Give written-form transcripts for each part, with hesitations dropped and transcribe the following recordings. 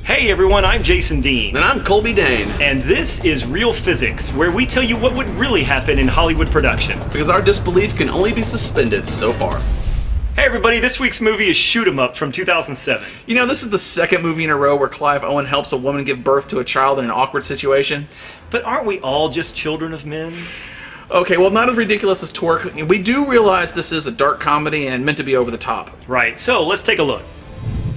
Hey everyone, I'm Jason Dean. And I'm Colby Dane. And this is Real Physics, where we tell you what would really happen in Hollywood production. Because our disbelief can only be suspended so far. Hey everybody, this week's movie is Shoot 'Em Up from 2007. You know, this is the second movie in a row where Clive Owen helps a woman give birth to a child in an awkward situation. But aren't we all just children of men? Okay, well, not as ridiculous as Torque. We do realize this is a dark comedy and meant to be over the top. Right, so let's take a look.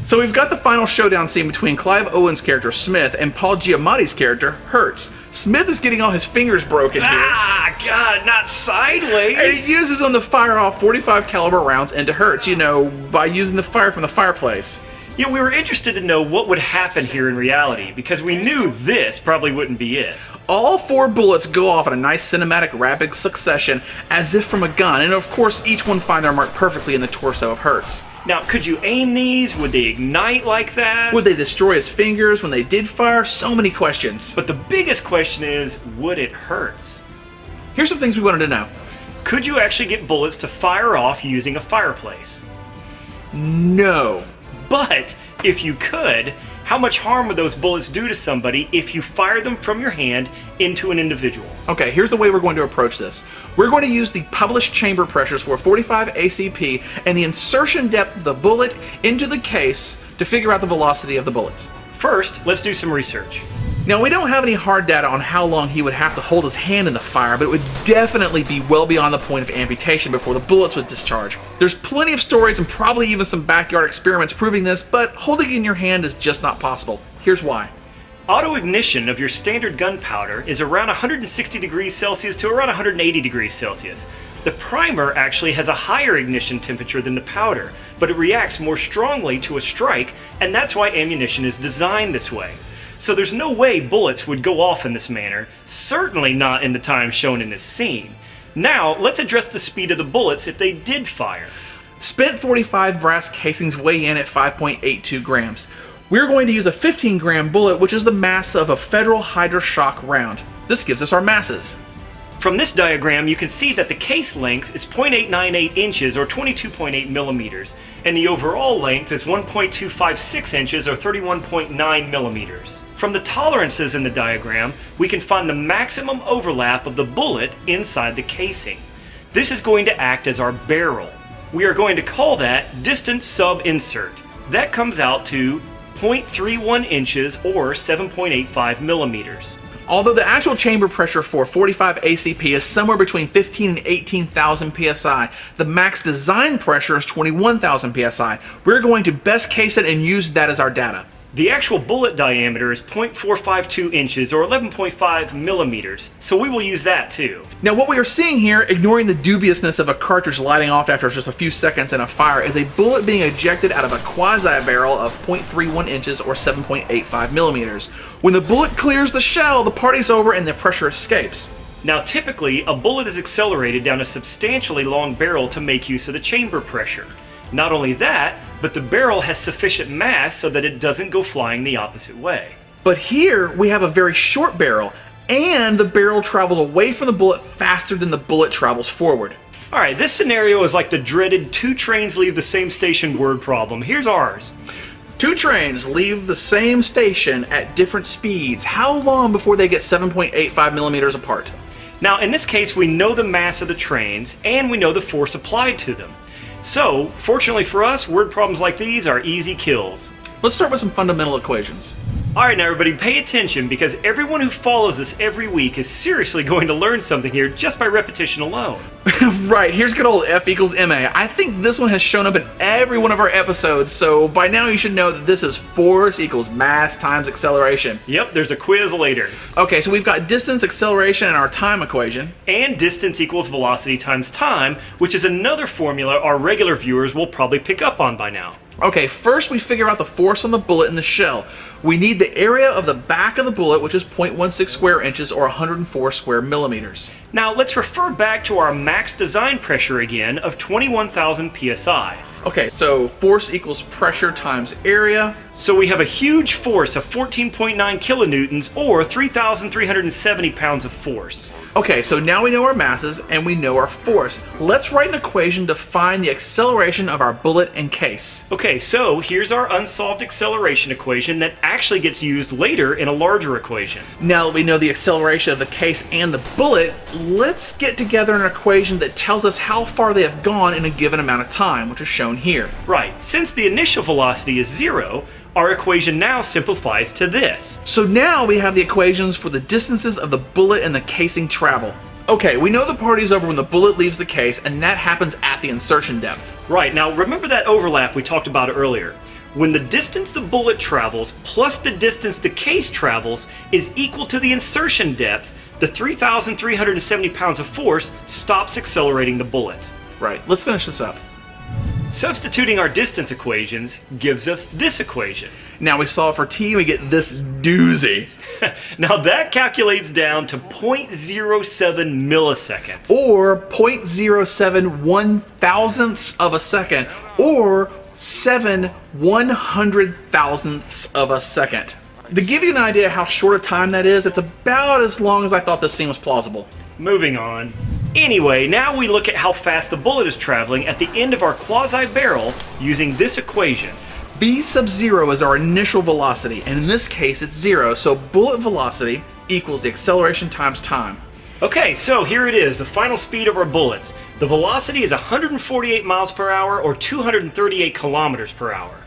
So we've got the final showdown scene between Clive Owen's character, Smith, and Paul Giamatti's character, Hertz. Smith is getting all his fingers broken here. Ah, God, not sideways! And he uses them to fire off 45 caliber rounds into Hertz, you know, by using the fire from the fireplace. You know, we were interested to know what would happen here in reality, because we knew this probably wouldn't be it. All 4 bullets go off in a nice cinematic rapid succession, as if from a gun, and of course each one find their mark perfectly in the torso of Hertz. Now, could you aim these? Would they ignite like that? Would they destroy his fingers when they did fire? So many questions. But the biggest question is, would it hurt? Here's some things we wanted to know. Could you actually get bullets to fire off using a fireplace? No. But if you could, how much harm would those bullets do to somebody if you fire them from your hand into an individual? Okay, here's the way we're going to approach this. We're going to use the published chamber pressures for 45 ACP and the insertion depth of the bullet into the case to figure out the velocity of the bullets. First, let's do some research. Now, we don't have any hard data on how long he would have to hold his hand in the fire, but it would definitely be well beyond the point of amputation before the bullets would discharge. There's plenty of stories and probably even some backyard experiments proving this, but holding it in your hand is just not possible. Here's why. Auto ignition of your standard gunpowder is around 160 degrees Celsius to around 180 degrees Celsius. The primer actually has a higher ignition temperature than the powder, but it reacts more strongly to a strike, and that's why ammunition is designed this way. So there's no way bullets would go off in this manner, certainly not in the time shown in this scene. Now, let's address the speed of the bullets if they did fire. Spent 45 brass casings weigh in at 5.82 grams. We're going to use a 15-gram bullet, which is the mass of a Federal Hydra-Shok round. This gives us our masses. From this diagram, you can see that the case length is 0.898 inches or 22.8 millimeters, and the overall length is 1.256 inches or 31.9 millimeters. From the tolerances in the diagram, we can find the maximum overlap of the bullet inside the casing. This is going to act as our barrel. We are going to call that distance sub-insert. That comes out to 0.31 inches or 7.85 millimeters. Although the actual chamber pressure for 45 ACP is somewhere between 15 and 18,000 psi, the max design pressure is 21,000 psi. We're going to best case it and use that as our data. The actual bullet diameter is 0.452 inches or 11.5 millimeters, so we will use that too. Now what we are seeing here, ignoring the dubiousness of a cartridge lighting off after just a few seconds in a fire, is a bullet being ejected out of a quasi-barrel of 0.31 inches or 7.85 millimeters. When the bullet clears the shell, the party's over and the pressure escapes. Now typically, a bullet is accelerated down a substantially long barrel to make use of the chamber pressure. Not only that, but the barrel has sufficient mass so that it doesn't go flying the opposite way. But here we have a very short barrel, and the barrel travels away from the bullet faster than the bullet travels forward. Alright, this scenario is like the dreaded 2 trains leave the same station word problem. Here's ours. 2 trains leave the same station at different speeds. How long before they get 7.85 millimeters apart? Now in this case, we know the mass of the trains, and we know the force applied to them. So, fortunately for us, word problems like these are easy kills. Let's start with some fundamental equations. Alright now everybody, pay attention because everyone who follows us every week is seriously going to learn something here just by repetition alone. Right, here's good old F equals MA. I think this one has shown up in every one of our episodes, so by now you should know that this is force equals mass times acceleration. Yep, there's a quiz later. Okay, so we've got distance, acceleration, and our time equation. And distance equals velocity times time, which is another formula our regular viewers will probably pick up on by now. Okay, first we figure out the force on the bullet in the shell. We need the area of the back of the bullet, which is 0.16 square inches or 104 square millimeters. Now let's refer back to our max design pressure again of 21,000 psi. Okay, so force equals pressure times area. So we have a huge force of 14.9 kilonewtons or 3,370 pounds of force. Okay, so now we know our masses and we know our force. Let's write an equation to find the acceleration of our bullet and case. Okay, so here's our unsolved acceleration equation that actually gets used later in a larger equation. Now that we know the acceleration of the case and the bullet, let's get together an equation that tells us how far they have gone in a given amount of time, which is shown here. Right, since the initial velocity is 0, our equation now simplifies to this. So now we have the equations for the distances of the bullet and the casing travel. Okay, we know the party's over when the bullet leaves the case, and that happens at the insertion depth. Right, now remember that overlap we talked about earlier. When the distance the bullet travels plus the distance the case travels is equal to the insertion depth, the 3,370 pounds of force stops accelerating the bullet. Right, let's finish this up. Substituting our distance equations gives us this equation. Now we solve for t and we get this doozy. Now that calculates down to 0.07 milliseconds. Or 0.07 1,000ths of a second, or 7 100,000ths of a second. To give you an idea how short a time that is, it's about as long as I thought this scene was plausible. Moving on. Anyway, now we look at how fast the bullet is traveling at the end of our quasi-barrel using this equation. V sub 0 is our initial velocity, and in this case it's 0, so bullet velocity equals the acceleration times time. Okay, so here it is, the final speed of our bullets. The velocity is 148 miles per hour or 238 kilometers per hour.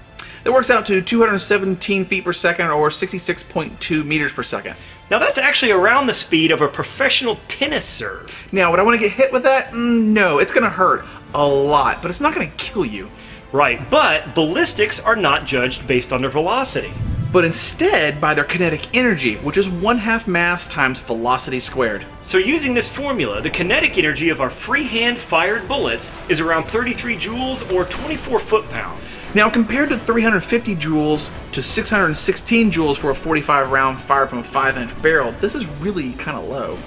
That works out to 217 feet per second or 66.2 meters per second. Now that's actually around the speed of a professional tennis serve. Now, would I want to get hit with that? No, it's going to hurt a lot, but it's not going to kill you. Right, but ballistics are not judged based on their velocity. But instead by their kinetic energy, which is 1/2 mass times velocity squared. So using this formula, the kinetic energy of our freehand fired bullets is around 33 joules or 24 foot-pounds. Now compared to 350 joules to 616 joules for a 45 round fired from a 5-inch barrel, this is really kind of low.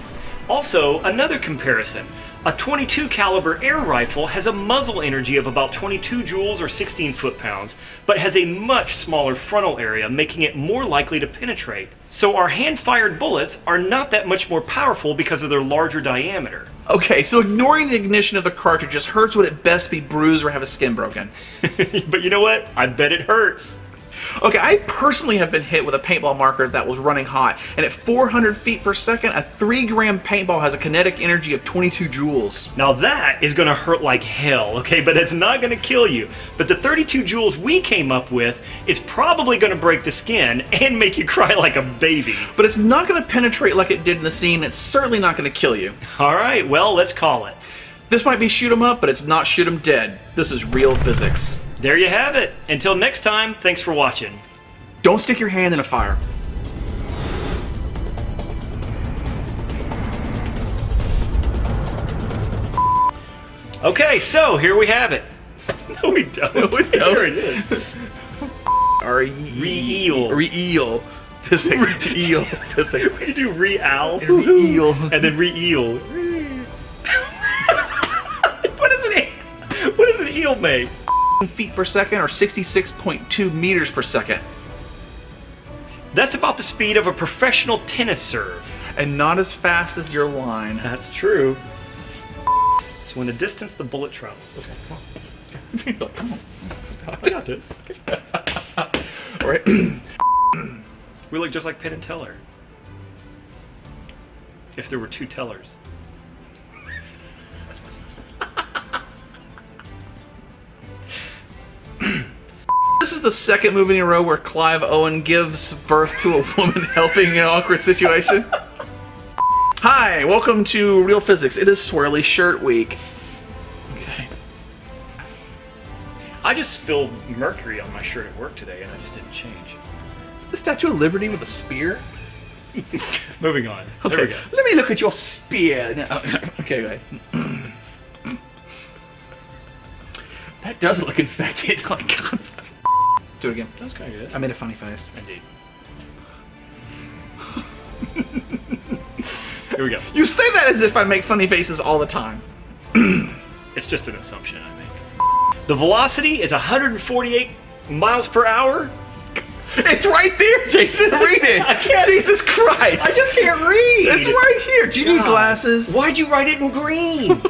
Also, another comparison. A .22 caliber air rifle has a muzzle energy of about 22 joules or 16 foot-pounds, but has a much smaller frontal area, making it more likely to penetrate. So our hand-fired bullets are not that much more powerful because of their larger diameter. Okay, so ignoring the ignition of the cartridge just hurts would at best be bruised or have a skin broken. But you know what? I bet it hurts. Okay, I personally have been hit with a paintball marker that was running hot, and at 400 feet per second, a 3-gram paintball has a kinetic energy of 22 joules. Now that is going to hurt like hell, okay, but it's not going to kill you. But the 32 joules we came up with is probably going to break the skin and make you cry like a baby. But it's not going to penetrate like it did in the scene. It's certainly not going to kill you. Alright, well, let's call it. This might be shoot 'em up, but it's not shoot 'em dead. This is real physics. There you have it. Until next time, thanks for watching. Don't stick your hand in a fire. Okay, so here we have it. No, we don't. No, we don't. Here it is. Re-eel. Re-eel. Physics. Eel. Physics. We do re-owl. Re-eel. And then re-eel. What does an eel make? Feet per second or 66.2 meters per second. That's about the speed of a professional tennis serve. And not as fast as your line. That's true. So when the distance the bullet travels. Okay, come on. Come on. I got this. All right. We look just like Penn and Teller. If there were two tellers. This is the second movie in a row where Clive Owen gives birth to a woman helping in an awkward situation. Hi, welcome to Real Physics. It is Swirly Shirt Week. Okay. I just spilled mercury on my shirt at work today and I just didn't change. Is the Statue of Liberty with a spear? Moving on. Okay. There we go. Let me look at your spear. No. Okay, wait. That does look infected. Oh, God. Do it again. That's kind of good. I made a funny face. Indeed. Here we go. You say that as if I make funny faces all the time. It's just an assumption I make. The velocity is 148 miles per hour. It's right there, Jason. Read it. I can't. Jesus Christ. I just can't read. It's right here. Do you need glasses? Why'd you write it in green?